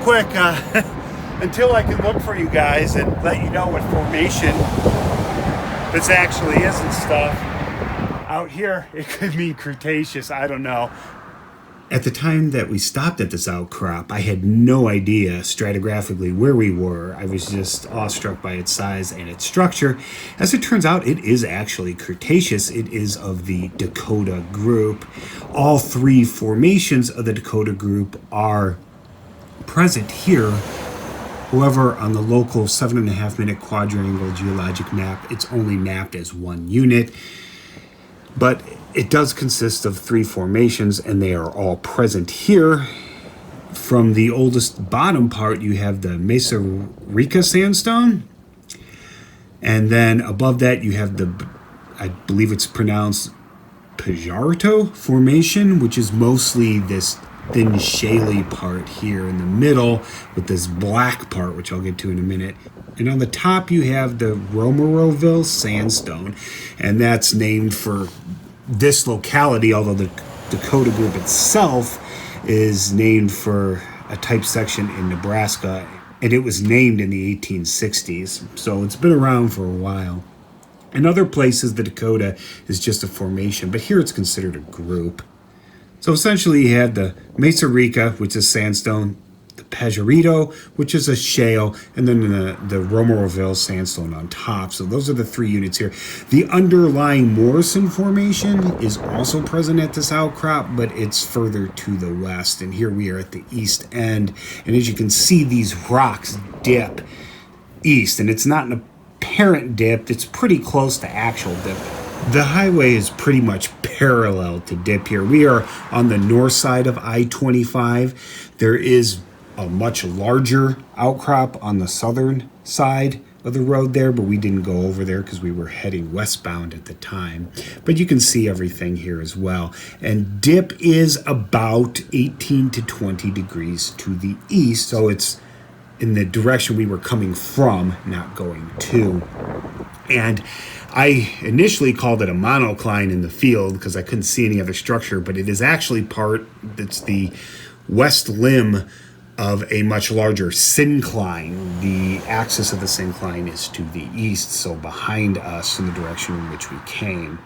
quick, until I can look for you guys and let you know what formation this actually is and stuff. Out here, it could be Cretaceous, I don't know. At the time that we stopped at this outcrop, I had no idea stratigraphically where we were. I was just awestruck by its size and its structure. As it turns out, it is actually Cretaceous. It is of the Dakota group. All three formations of the Dakota group are present here. However, on the local 7.5-minute quadrangle geologic map, it's only mapped as one unit. But it does consist of three formations, and they are all present here. From the oldest bottom part, you have the Mesa Rica sandstone. And then above that, you have the, I believe it's pronounced Pajarito formation, which is mostly this thin shaly part here in the middle with this black part, which I'll get to in a minute. And on the top, you have the Romeroville sandstone, and that's named for this locality, although the Dakota group itself is named for a type section in Nebraska, and it was named in the 1860s, so it's been around for a while. In other places, the Dakota is just a formation, but here it's considered a group. So essentially you have the Mesa Rica, which is sandstone, the Pajarito, which is a shale, and then the Romeroville sandstone on top. So those are the three units here. The underlying Morrison formation is also present at this outcrop, but it's further to the west. And here we are at the east end. And as you can see, these rocks dip east, and it's not an apparent dip. It's pretty close to actual dip. The highway is pretty much parallel to dip here. We are on the north side of I-25. There is a much larger outcrop on the southern side of the road there, but we didn't go over there because we were heading westbound at the time. But you can see everything here as well. And dip is about 18 to 20 degrees to the east, so it's in the direction we were coming from, not going to. And I initially called it a monocline in the field because I couldn't see any other structure, but it is actually it's the west limb of a much larger syncline. The axis of the syncline is to the east, so behind us in the direction in which we came.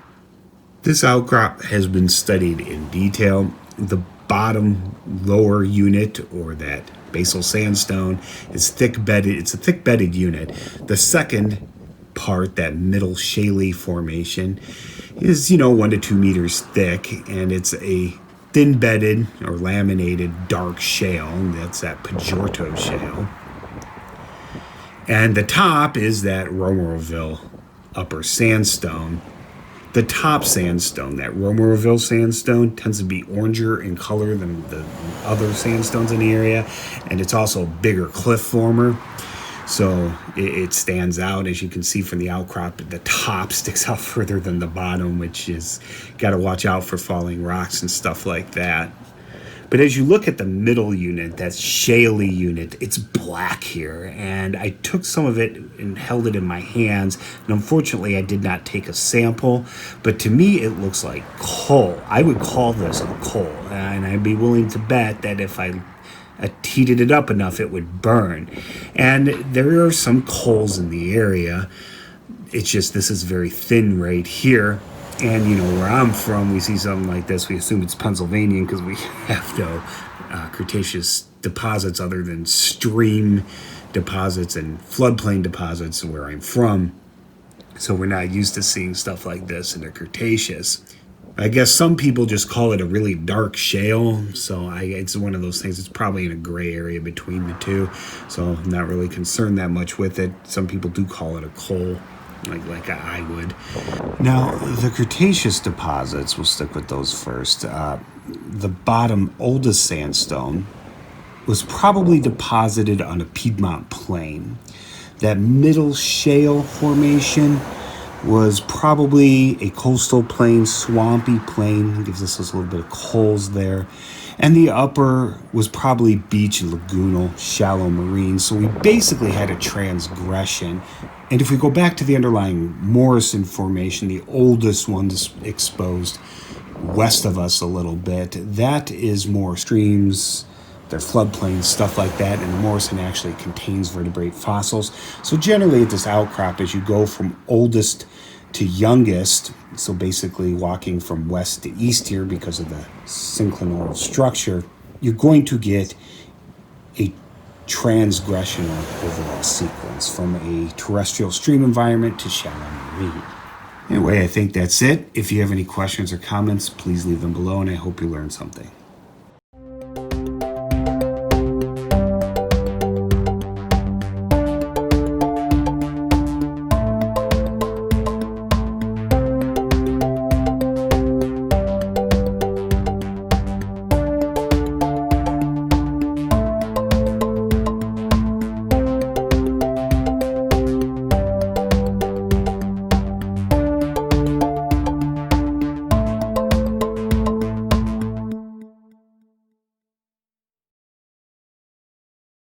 This outcrop has been studied in detail. The bottom lower unit, or that basal sandstone, is thick-bedded. It's a thick-bedded unit. The second part, that middle shaly formation, is 1 to 2 meters thick, and it's a thin-bedded or laminated dark shale. That's that Pajarito shale. And the top is that Romeroville upper sandstone. The top sandstone, that Romeroville sandstone, tends to be oranger in color than the other sandstones in the area, and it's also a bigger cliff former. So it stands out. As you can see from the outcrop, the top sticks out further than the bottom, which is, got to watch out for falling rocks and stuff like that. But as you look at the middle unit, that shaly unit, it's black here. And I took some of it and held it in my hands. And unfortunately, I did not take a sample. But to me, it looks like coal. I would call this a coal. And I'd be willing to bet that if I heated it up enough, it would burn. And there are some coals in the area. It's just this is very thin right here. And where I'm from, we see something like this, we assume it's Pennsylvania because we have no Cretaceous deposits other than stream deposits and floodplain deposits where I'm from. So we're not used to seeing stuff like this in the Cretaceous. I guess some people just call it a really dark shale, so it's one of those things. It's probably in a gray area between the two, so I'm not really concerned that much with it. Some people do call it a coal, like I would. Now, the Cretaceous deposits, we'll stick with those first. The bottom oldest sandstone was probably deposited on a Piedmont plain. That middle shale formation was probably a coastal plain, swampy plain. It gives us a little bit of coals there. And the upper was probably beach and lagoonal, shallow marine. So we basically had a transgression. And if we go back to the underlying Morrison formation, the oldest one exposed west of us a little bit, that is more streams, their floodplains, stuff like that, and the Morrison actually contains vertebrate fossils. So generally at this outcrop, as you go from oldest to youngest, so basically walking from west to east here because of the synclinal structure, you're going to get a transgressional overall sequence from a terrestrial stream environment to shallow marine. Anyway, I think that's it. If you have any questions or comments, please leave them below, and I hope you learned something.